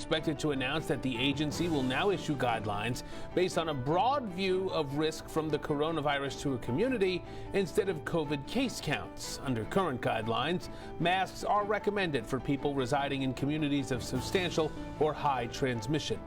expected to announce that the agency will now issue guidelines based on a broad view of risk from the coronavirus to a community instead of COVID case counts. Under current guidelines, masks are recommended for people residing in communities of substantial or high transmission.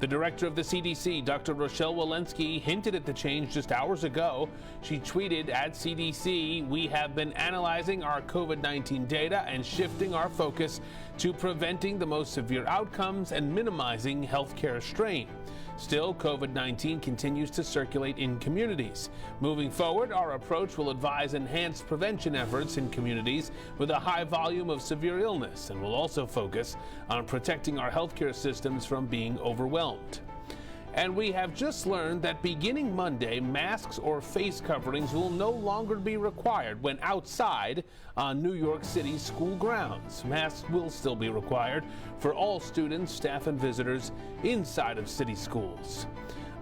The director of the CDC, Dr. Rochelle Walensky, hinted at the change just hours ago. She tweeted at CDC, "We have been analyzing our COVID-19 data and shifting our focus to preventing the most severe outcomes and minimizing healthcare strain." Still, COVID-19 continues to circulate in communities. Moving forward, our approach will advise enhanced prevention efforts in communities with a high volume of severe illness, and will also focus on protecting our healthcare systems from being overwhelmed. And we have just learned that beginning Monday, masks or face coverings will no longer be required when outside on New York City school grounds. Masks will still be required for all students, staff, and visitors inside of city schools.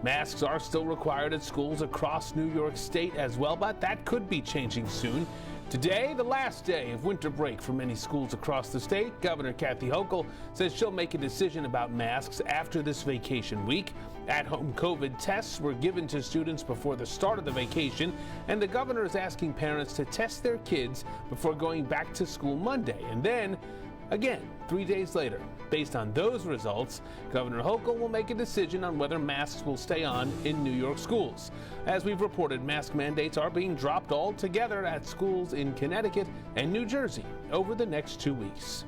Masks are still required at schools across New York State as well, but that could be changing soon. Today, the last day of winter break for many schools across the state. Governor Kathy Hochul says she'll make a decision about masks after this vacation week. At-home COVID tests were given to students before the start of the vacation, and the governor is asking parents to test their kids before going back to school Monday. And then, again, 3 days later, based on those results, Governor Hochul will make a decision on whether masks will stay on in New York schools. As we've reported, mask mandates are being dropped altogether at schools in Connecticut and New Jersey over the next 2 weeks.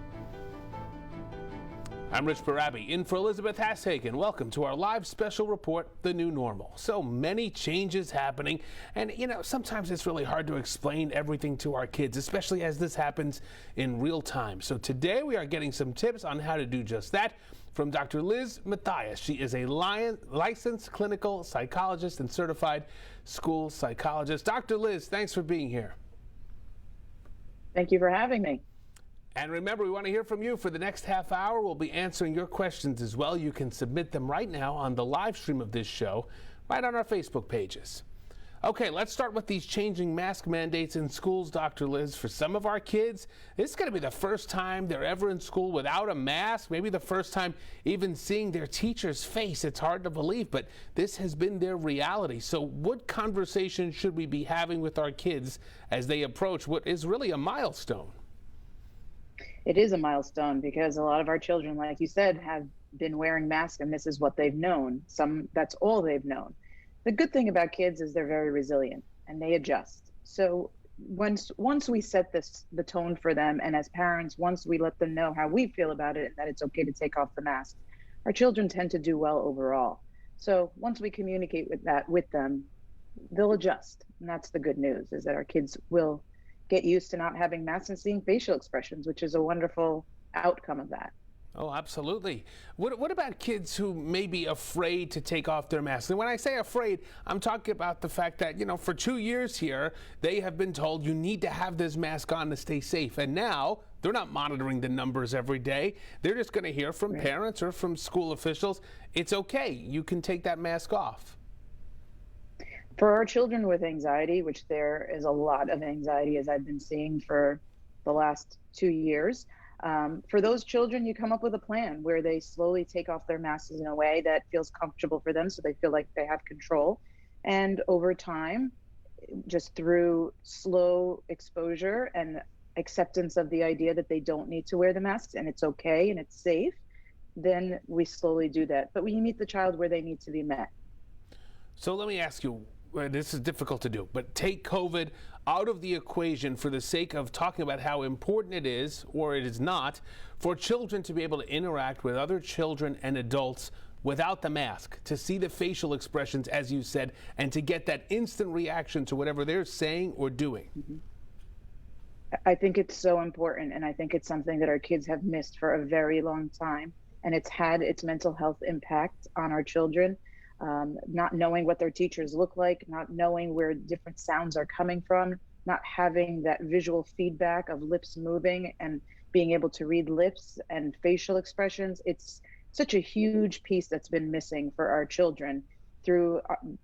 I'm Richard Barabi, in for Elizabeth Hashagen. Welcome to our live special report, The New Normal. So many changes happening, and sometimes it's really hard to explain everything to our kids, especially as this happens in real time. So today we are getting some tips on how to do just that from DrLiz Matheis. She is a licensed clinical psychologist and certified school psychologist. DrLiz, thanks for being here. Thank you for having me. And remember, we want to hear from you. For the next half hour, we'll be answering your questions as well. You can submit them right now on the live stream of this show, right on our Facebook pages. Okay, let's start with these changing mask mandates in schools, DrLiz. For some of our kids, this is going to be the first time they're ever in school without a mask, maybe the first time even seeing their teacher's face. It's hard to believe, but this has been their reality. So what conversation should we be having with our kids as they approach what is really a milestone? It is a milestone because a lot of our children, like you said, have been wearing masks, and this is what they've known. That's all they've known. The good thing about kids is they're very resilient and they adjust. So once we set the tone for them, and as parents, once we let them know how we feel about it and that it's okay to take off the mask, our children tend to do well overall. So once we communicate with them, they'll adjust. And that's the good news, is that our kids will get used to not having masks and seeing facial expressions, which is a wonderful outcome of that. Oh, absolutely. What about kids who may be afraid to take off their masks? And when I say afraid, I'm talking about the fact that, for 2 years here, they have been told you need to have this mask on to stay safe. And now they're not monitoring the numbers every day. They're just going to hear from parents or from school officials, it's okay, you can take that mask off. For our children with anxiety, which there is a lot of anxiety, as I've been seeing for the last 2 years, for those children, you come up with a plan where they slowly take off their masks in a way that feels comfortable for them, so they feel like they have control. And over time, just through slow exposure and acceptance of the idea that they don't need to wear the masks and it's okay and it's safe, then we slowly do that. But we meet the child where they need to be met. So let me ask you, this is difficult to do, but take COVID out of the equation for the sake of talking about how important it is, or it is not, for children to be able to interact with other children and adults without the mask, to see the facial expressions, as you said, and to get that instant reaction to whatever they're saying or doing. Mm-hmm. I think it's so important, and I think it's something that our kids have missed for a very long time, and it's had its mental health impact on our children. Not knowing what their teachers look like, not knowing where different sounds are coming from, not having that visual feedback of lips moving and being able to read lips and facial expressions. It's such a huge piece that's been missing for our children through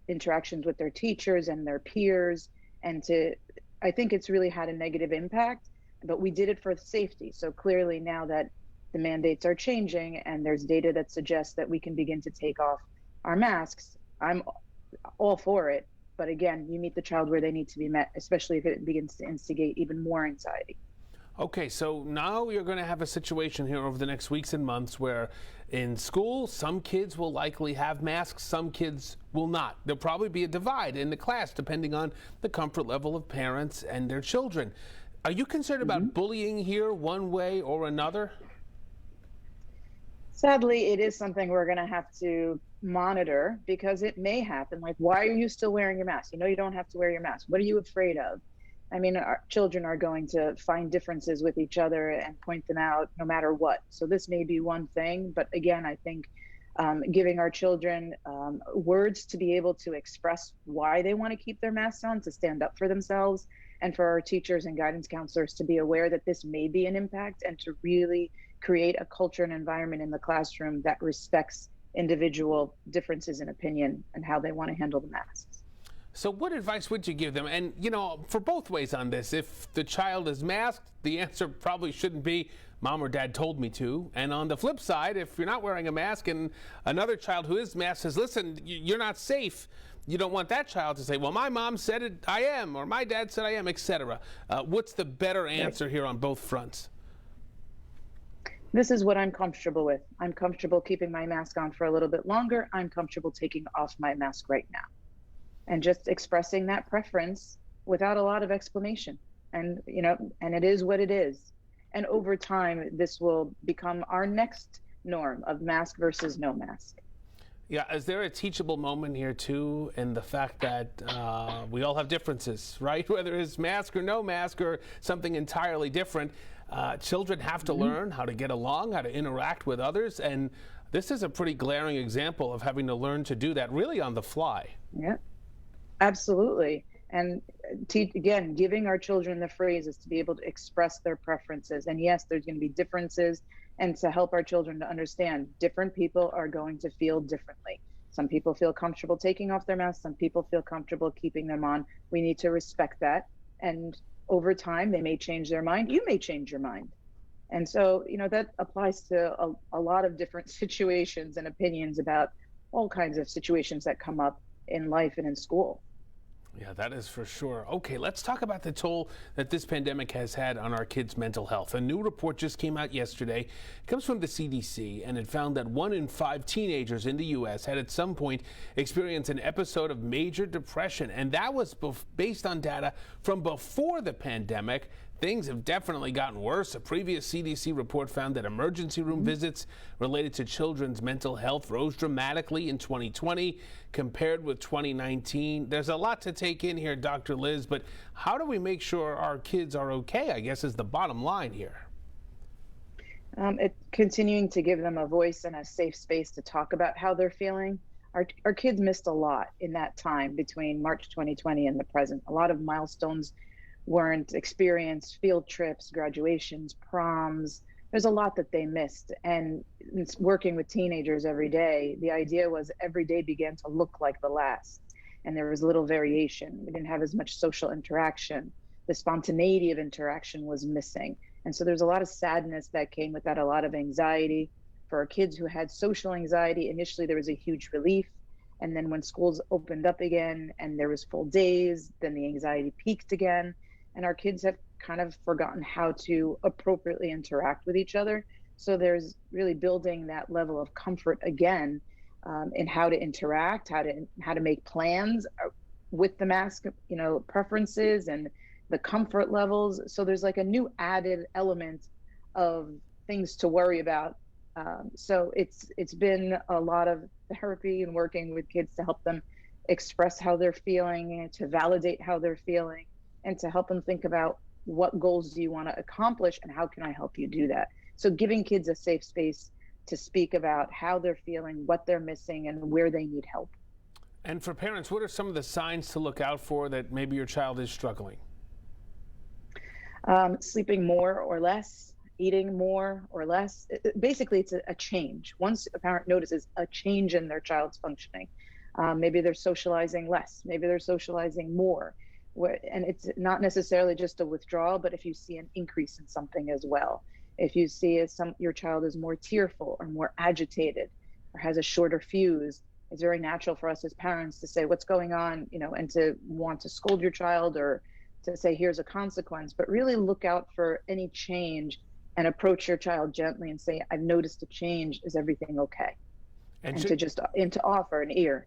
interactions with their teachers and their peers. And I think it's really had a negative impact, but we did it for safety. So clearly now that the mandates are changing and there's data that suggests that we can begin to take off our masks, I'm all for it. But again, you meet the child where they need to be met, especially if it begins to instigate even more anxiety. Okay, so now you're going to have a situation here over the next weeks and months where in school, some kids will likely have masks, some kids will not. There'll probably be a divide in the class depending on the comfort level of parents and their children. Are you concerned about bullying here one way or another? Sadly, it is something we're going to have to monitor because it may happen. Like, why are you still wearing your mask? You know, you don't have to wear your mask. What are you afraid of? I mean, our children are going to find differences with each other and point them out no matter what. So this may be one thing. But again, I think giving our children words to be able to express why they want to keep their masks on, to stand up for themselves, and for our teachers and guidance counselors to be aware that this may be an impact and to really create a culture and environment in the classroom that respects individual differences in opinion and how they want to handle the masks. So what advice would you give them? And, you know, for both ways on this, if the child is masked, the answer probably shouldn't be, Mom or Dad told me to. And on the flip side, if you're not wearing a mask and another child who is masked says, listen, you're not safe, you don't want that child to say, well, my mom said it, I am, or my dad said I am, etc. What's the better answer here on both fronts? This is what I'm comfortable with. I'm comfortable keeping my mask on for a little bit longer. I'm comfortable taking off my mask right now. And just expressing that preference without a lot of explanation. And, you know, and it is what it is. And over time, this will become our next norm of mask versus no mask. Yeah, is there a teachable moment here too in the fact that we all have differences, right? Whether it's mask or no mask or something entirely different, children have to learn how to get along, how to interact with others, and this is a pretty glaring example of having to learn to do that really on the fly. Yeah, absolutely. And again, giving our children the phrases to be able to express their preferences. And yes, there's going to be differences, and to help our children to understand different people are going to feel differently. Some people feel comfortable taking off their masks. Some people feel comfortable keeping them on. We need to respect that. And over time, they may change their mind. You may change your mind. And so, you know, that applies to a lot of different situations and opinions about all kinds of situations that come up in life and in school. Yeah, that is for sure. Okay, let's talk about the toll that this pandemic has had on our kids' mental health. A new report just came out yesterday. It comes from the CDC, and it found that 1 in 5 teenagers in the U.S. had at some point experienced an episode of major depression, and that was based on data from before the pandemic. Things have definitely gotten worse. A previous CDC report found that emergency room visits related to children's mental health rose dramatically in 2020 compared with 2019. There's a lot to take in here, Dr. Liz, but how do we make sure our kids are okay, I guess, is the bottom line here. Continuing to give them a voice and a safe space to talk about how they're feeling. Our kids missed a lot in that time between March 2020 and the present. A lot of milestones weren't experienced, field trips, graduations, proms. There's a lot that they missed. And working with teenagers every day, the idea was every day began to look like the last. And there was little variation. We didn't have as much social interaction. The spontaneity of interaction was missing. And so there's a lot of sadness that came with that, a lot of anxiety. For our kids who had social anxiety, initially there was a huge relief. And then when schools opened up again and there was full days, then the anxiety peaked again. And our kids have kind of forgotten how to appropriately interact with each other. So there's really building that level of comfort again in how to interact, how to make plans with the mask, you know, preferences and the comfort levels. So there's like a new added element of things to worry about. So it's been a lot of therapy and working with kids to help them express how they're feeling, to validate how they're feeling, and to help them think about what goals do you want to accomplish and how can I help you do that. So giving kids a safe space to speak about how they're feeling, what they're missing, and where they need help. And for parents, what are some of the signs to look out for that maybe your child is struggling? Sleeping more or less, eating more or less. Basically, it's a change. Once a parent notices a change in their child's functioning, maybe they're socializing less, maybe they're socializing more. And it's not necessarily just a withdrawal, but if you see an increase in something as well. If you see your child is more tearful or more agitated or has a shorter fuse, it's very natural for us as parents to say, what's going on, and to want to scold your child or to say, here's a consequence, but really look out for any change and approach your child gently and say, I've noticed a change. Is everything okay? And to offer an ear.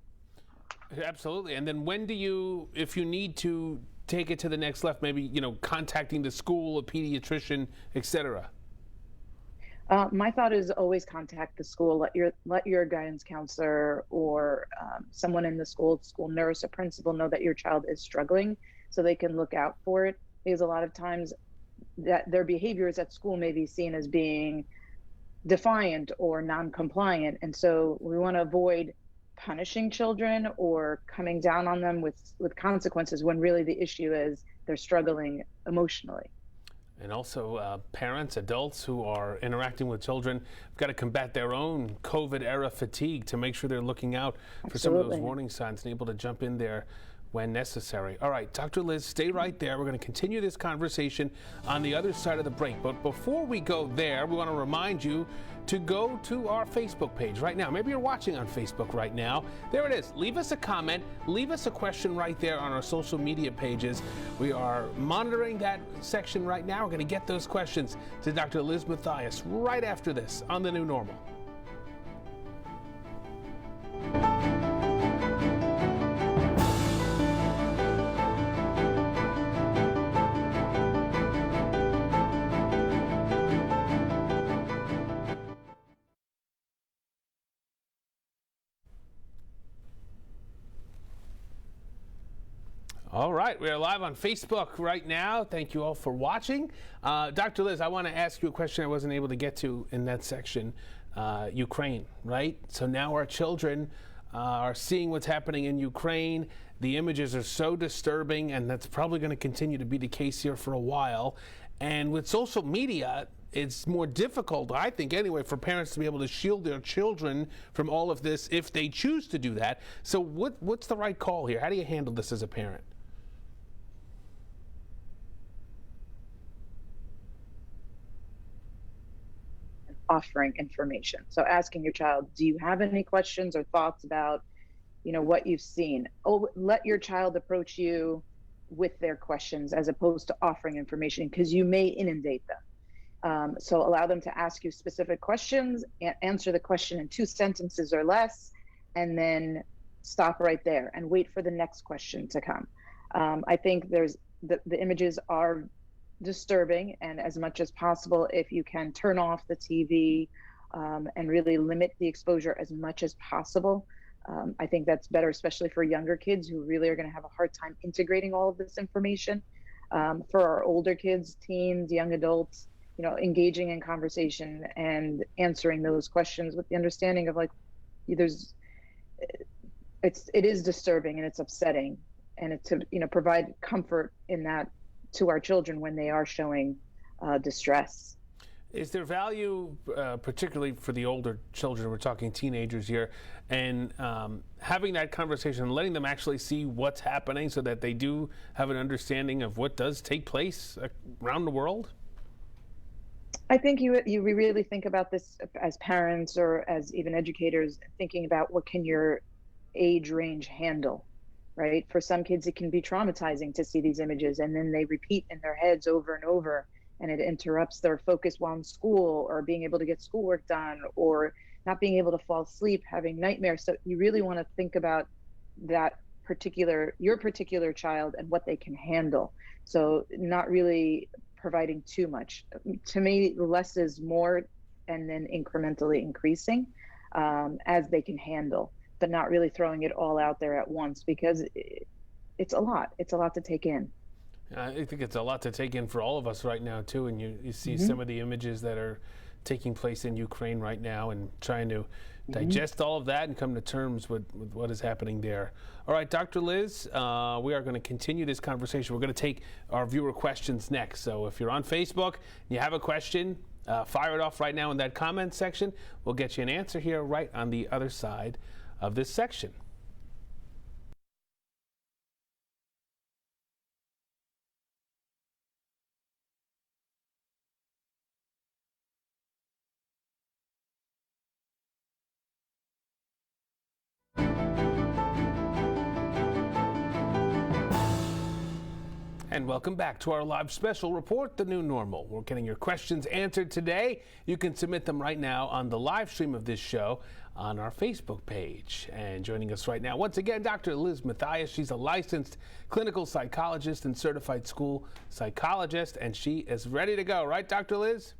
Absolutely. And then when do you, if you need to take it to the next level, maybe, contacting the school, a pediatrician, etc.? My thought is always contact the school. Let your guidance counselor or someone in the school nurse, a principal, know that your child is struggling, so they can look out for it. Because a lot of times that their behaviors at school may be seen as being defiant or non-compliant, and so we want to avoid punishing children or coming down on them with consequences when really the issue is they're struggling emotionally. And also parents, adults who are interacting with children have got to combat their own COVID-era fatigue to make sure they're looking out for some of those warning signs and able to jump in there when necessary. All right, Dr. Liz, stay right there. We're going to continue this conversation on the other side of the break. But before we go there, we want to remind you to go to our Facebook page right now. Maybe you're watching on Facebook right now. There it is. Leave us a comment. Leave us a question right there on our social media pages. We are monitoring that section right now. We're going to get those questions to Dr. Liz Matheis right after this on The New Normal. All right, we are live on Facebook right now. Thank you all for watching. Dr. Liz, I want to ask you a question I wasn't able to get to in that section. Ukraine, right? So now our children are seeing what's happening in Ukraine. The images are so disturbing, and that's probably going to continue to be the case here for a while. And with social media, it's more difficult, I think anyway, for parents to be able to shield their children from all of this if they choose to do that. So what's the right call here? How do you handle this as a parent? Offering information. So asking your child, do you have any questions or thoughts about, what you've seen? Oh, let your child approach you with their questions as opposed to offering information, because you may inundate them. So allow them to ask you specific questions, answer the question in 2 sentences or less, and then stop right there and wait for the next question to come. I think the images are disturbing, and as much as possible, if you can turn off the TV and really limit the exposure as much as possible, I think that's better, especially for younger kids who really are going to have a hard time integrating all of this information. For our older kids, teens, young adults, engaging in conversation and answering those questions with the understanding of it is disturbing and it's upsetting, and it's to provide comfort in that to our children when they are showing distress. Is there value, particularly for the older children, we're talking teenagers here, and having that conversation, letting them actually see what's happening so that they do have an understanding of what does take place around the world? I think we really think about this as parents or as even educators, thinking about what can your age range handle. Right? For some kids, it can be traumatizing to see these images, and then they repeat in their heads over and over, and it interrupts their focus while in school or being able to get schoolwork done or not being able to fall asleep, having nightmares. So you really want to think about your particular child and what they can handle. So not really providing too much. To me, less is more, and then incrementally increasing as they can handle, but not really throwing it all out there at once, because it's a lot. It's a lot to take in. I think it's a lot to take in for all of us right now, too. And you see some of the images that are taking place in Ukraine right now, and trying to digest all of that and come to terms with what is happening there. All right, Dr. Liz, we are going to continue this conversation. We're going to take our viewer questions next. So if you're on Facebook and you have a question, fire it off right now in that comment section. We'll get you an answer here right on the other side of this section. And welcome back to our live special report, The New Normal. We're getting your questions answered today. You can submit them right now on the live stream of this show on our Facebook page. And joining us right now, once again, Dr. Liz Matheis. She's a licensed clinical psychologist and certified school psychologist, and she is ready to go. Right, Dr. Liz?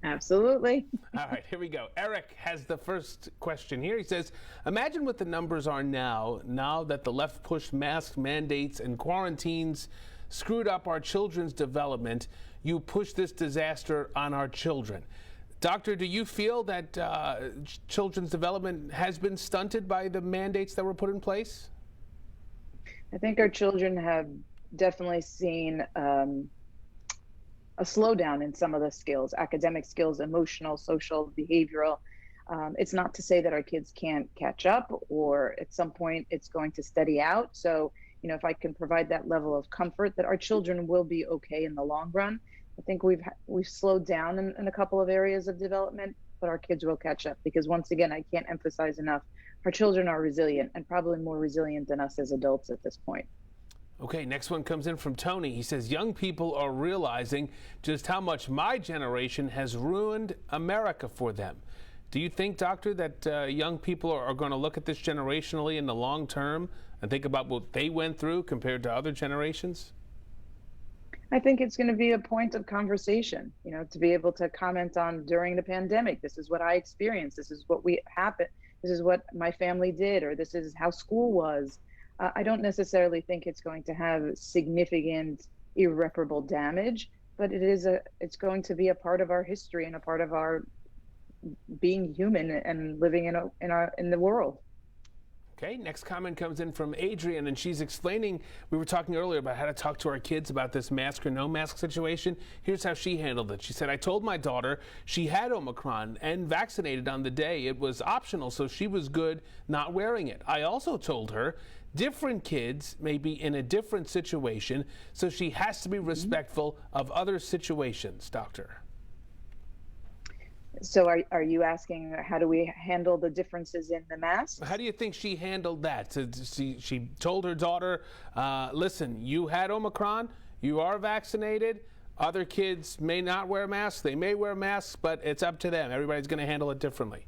Absolutely. All right, here we go. Eric has the first question here. He says, imagine what the numbers are now that the left pushed mask mandates and quarantines screwed up our children's development. You push this disaster on our children. Doctor, do you feel that children's development has been stunted by the mandates that were put in place? I think our children have definitely seen a slowdown in some of the skills, academic skills, emotional, social, behavioral. It's not to say that our kids can't catch up, or at some point it's going to steady out. So, if I can provide that level of comfort that our children will be okay in the long run. I think we've slowed down in a couple of areas of development, but our kids will catch up, because once again, I can't emphasize enough, our children are resilient, and probably more resilient than us as adults at this point. Okay, next one comes in from Tony. He says, young people are realizing just how much my generation has ruined America for them. Do you think, Doctor, that young people are going to look at this generationally in the long term and think about what they went through compared to other generations? I think it's going to be a point of conversation, to be able to comment on during the pandemic. This is what I experienced. This is what happened. This is what my family did, or this is how school was. I don't necessarily think it's going to have significant irreparable damage, but it's going to be a part of our history and a part of our being human and living in the world. Okay, next comment comes in from Adrian, and she's explaining, we were talking earlier about how to talk to our kids about this mask or no mask situation. Here's how she handled it. She said, I told my daughter she had Omicron and vaccinated on the day. It was optional, so she was good not wearing it. I also told her different kids may be in a different situation, so she has to be respectful of other situations, Doctor. So are you asking, how do we handle the differences in the masks? How do you think she handled that? She told her daughter, listen, you had Omicron, you are vaccinated, other kids may not wear masks, they may wear masks, but it's up to them. Everybody's going to handle it differently.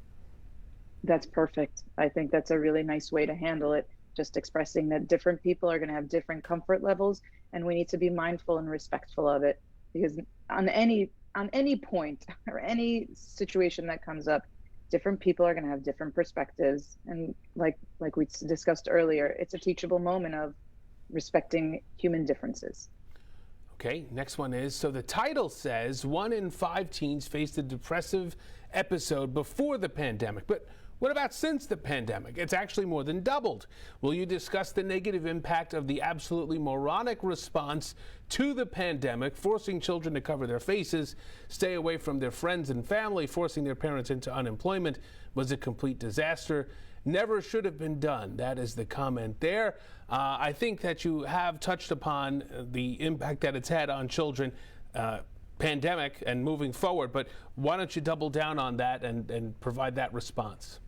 That's perfect. I think that's a really nice way to handle it. Just expressing that different people are going to have different comfort levels, and we need to be mindful and respectful of it, because on any point or any situation that comes up, different people are going to have different perspectives. And like we discussed earlier, it's a teachable moment of respecting human differences. Okay, next one is, so the title says 1 in 5 teens faced a depressive episode before the pandemic, but what about since the pandemic? It's actually more than doubled. Will you discuss the negative impact of the absolutely moronic response to the pandemic, forcing children to cover their faces, stay away from their friends and family, forcing their parents into unemployment was a complete disaster? Never should have been done. That is the comment there. I think that you have touched upon the impact that it's had on children, pandemic and moving forward, but why don't you double down on that and provide that response?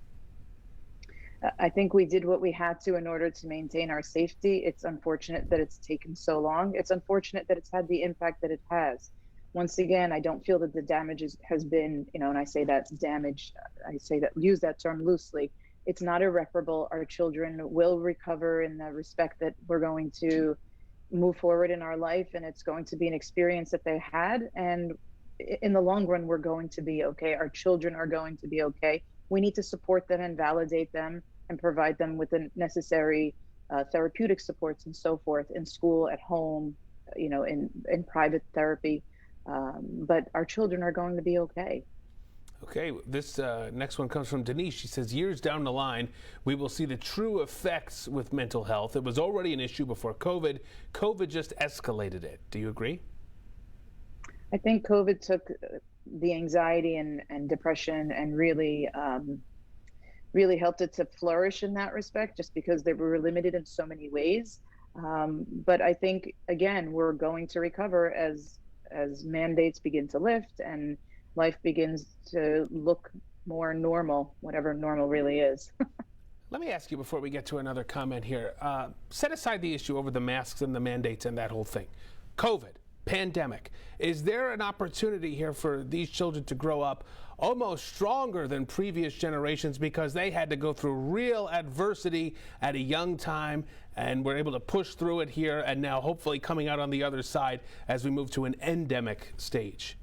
I think we did what we had to in order to maintain our safety. It's unfortunate that it's taken so long. It's unfortunate that it's had the impact that it has. Once again, I don't feel that the damage has been, and I say that damage, use that term loosely. It's not irreparable. Our children will recover in the respect that we're going to move forward in our life, and it's going to be an experience that they had. And in the long run, we're going to be okay. Our children are going to be okay. We need to support them and validate them and provide them with the necessary therapeutic supports and so forth in school, at home, in private therapy. But our children are going to be okay. Okay, this next one comes from Denise. She says, years down the line, we will see the true effects with mental health. It was already an issue before COVID. COVID just escalated it. Do you agree? I think COVID took the anxiety and depression and really helped it to flourish in that respect, just because they were limited in so many ways. But I think, again, we're going to recover as mandates begin to lift and life begins to look more normal, whatever normal really is. Let me ask you before we get to another comment here. Set aside the issue over the masks and the mandates and that whole thing. COVID, pandemic. Is there an opportunity here for these children to grow up almost stronger than previous generations because they had to go through real adversity at a young time and were able to push through it here and now hopefully coming out on the other side as we move to an endemic stage?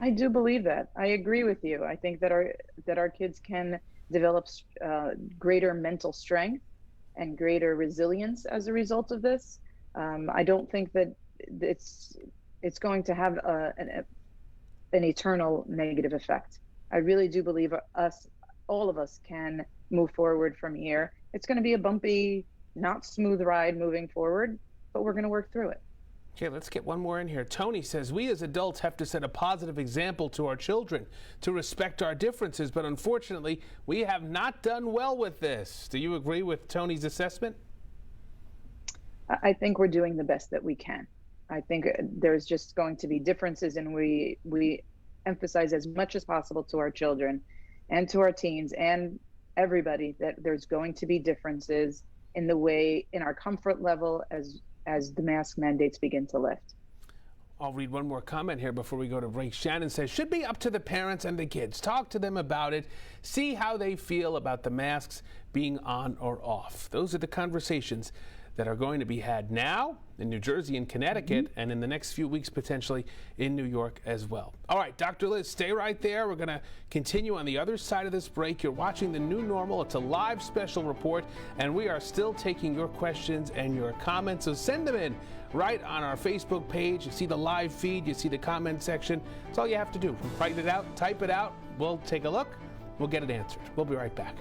I do believe that. I agree with you. I think that our kids can develop greater mental strength and greater resilience as a result of this. I don't think that it's going to have an eternal negative effect. I really do believe all of us can move forward from here. It's going to be a bumpy, not smooth ride moving forward, but we're going to work through it. Okay, let's get one more in here. Tony says, we as adults have to set a positive example to our children to respect our differences, but unfortunately, we have not done well with this. Do you agree with Tony's assessment? I think we're doing the best that we can. I think there's just going to be differences, and we emphasize as much as possible to our children and to our teens and everybody that there's going to be differences in our comfort level as the mask mandates begin to lift. I'll read one more comment here before we go to break. Shannon says, should be up to the parents and the kids. Talk to them about it. See how they feel about the masks being on or off. Those are the conversations that are going to be had now in New Jersey and Connecticut, and in the next few weeks potentially in New York as well. All right, Dr. Liz, stay right there. We're going to continue on the other side of this break. You're watching The New Normal. It's a live special report, and we are still taking your questions and your comments, so send them in right on our Facebook page. You see the live feed, you see the comment section. That's all you have to do. Write it out, type it out. We'll take a look. We'll get it answered. We'll be right back.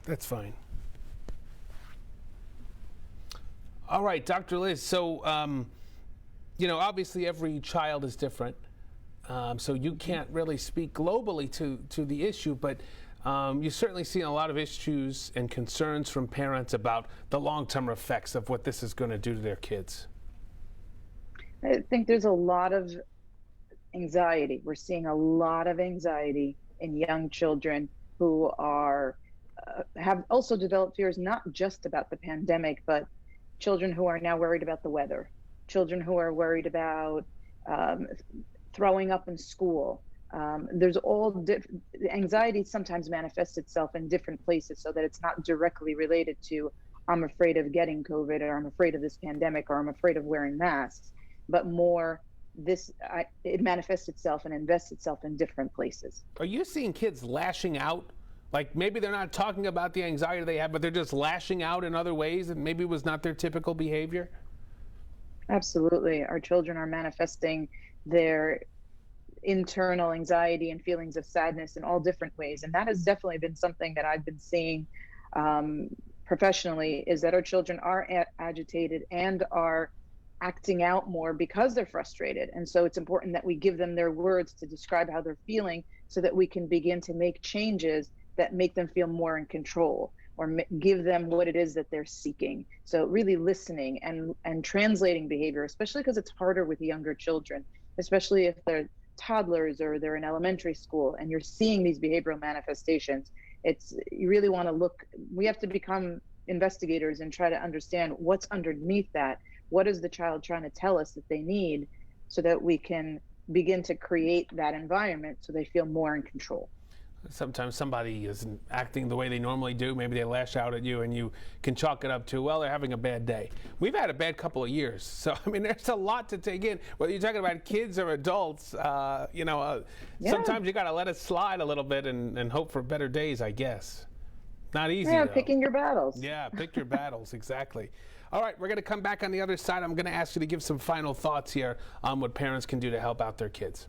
That's fine. All right, Dr. Liz. So, obviously every child is different. So you can't really speak globally to the issue, but you've certainly seen a lot of issues and concerns from parents about the long-term effects of what this is going to do to their kids. I think there's a lot of anxiety. We're seeing a lot of anxiety in young children who have also developed fears, not just about the pandemic, but children who are now worried about the weather, children who are worried about throwing up in school. There's anxiety sometimes manifests itself in different places so that it's not directly related to I'm afraid of getting COVID, or I'm afraid of this pandemic, or I'm afraid of wearing masks, but more it manifests itself and invests itself in different places. Are you seeing kids lashing out? Like maybe they're not talking about the anxiety they have, but they're just lashing out in other ways and maybe it was not their typical behavior? Absolutely. Our children are manifesting their internal anxiety and feelings of sadness in all different ways. And that has definitely been something that I've been seeing professionally, is that our children are agitated and are acting out more because they're frustrated. And so it's important that we give them their words to describe how they're feeling so that we can begin to make changes that make them feel more in control, or give them what it is that they're seeking. So really listening and translating behavior, especially because it's harder with younger children, especially if they're toddlers or they're in elementary school and you're seeing these behavioral manifestations. You really want to we have to become investigators and try to understand what's underneath that. What is the child trying to tell us that they need, so that we can begin to create that environment so they feel more in control. Sometimes somebody isn't acting the way they normally do. Maybe they lash out at you and you can chalk it up to, well, they're having a bad day. We've had a bad couple of years. So, I mean, there's a lot to take in. Whether you're talking about kids or adults, sometimes you got to let it slide a little bit and hope for better days, I guess. Not easy, though. Picking your battles. Yeah, pick your battles, exactly. All right, we're going to come back on the other side. I'm going to ask you to give some final thoughts here on what parents can do to help out their kids.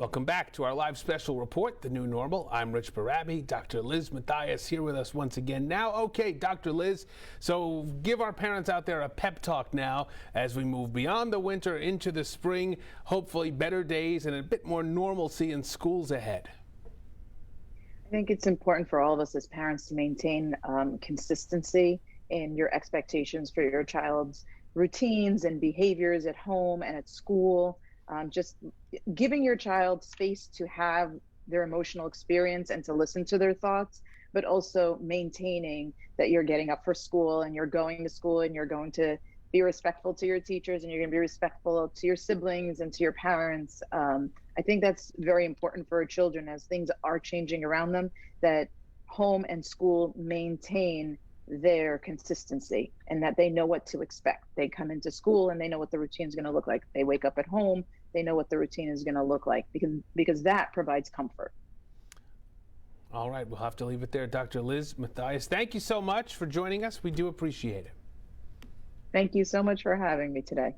Welcome back to our live special report, The New Normal. I'm Rich Barabi. DrLiz Matheis here with us once again. Now, okay, DrLiz, so give our parents out there a pep talk now as we move beyond the winter into the spring, hopefully better days and a bit more normalcy in schools ahead. I think it's important for all of us as parents to maintain consistency in your expectations for your child's routines and behaviors at home and at school. Just giving your child space to have their emotional experience and to listen to their thoughts, but also maintaining that you're getting up for school and you're going to school and you're going to be respectful to your teachers and you're going to be respectful to your siblings and to your parents. I think that's very important for our children as things are changing around them, that home and school maintain their consistency and that they know what to expect. They come into school and they know what the routine is going to look like. They wake up at home, they know what the routine is going to look like because that provides comfort. All right, we'll have to leave it there. DrLiz Matheis, thank you so much for joining us. We do appreciate it. Thank you so much for having me today.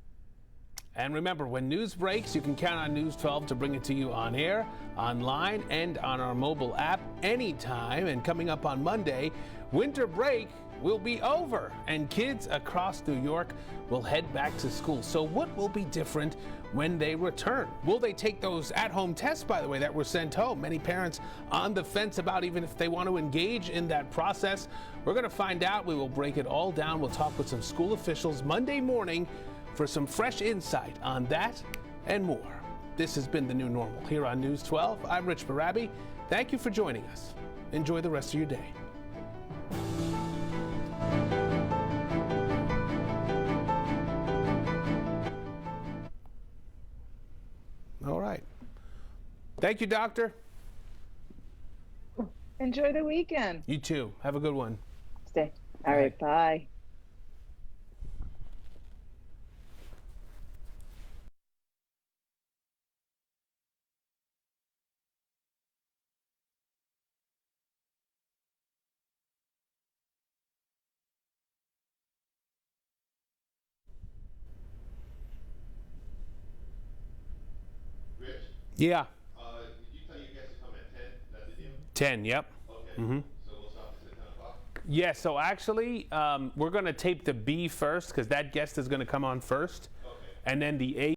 And remember, when news breaks, you can count on News 12 to bring it to you on air, online, and on our mobile app anytime. And coming up on Monday, winter break will be over and kids across New York will head back to school. So what will be different when they return? Will they take those at-home tests, by the way, that were sent home? Many parents on the fence about even if they want to engage in that process. We're going to find out. We will break it all down. We'll talk with some school officials Monday morning for some fresh insight on that and more. This has been The New Normal here on News 12. I'm Rich Barabi. Thank you for joining us. Enjoy the rest of your day. All right. Thank you, Doctor. Enjoy the weekend. You too. Have a good one. Stay. All right. Bye. Yeah. Did you tell your guests to come at 10? That's the deal? 10, yep. Okay. Mm-hmm. So we'll stop this at 10 o'clock? Yeah, so actually, we're going to tape the B first because that guest is going to come on first. Okay. And then the A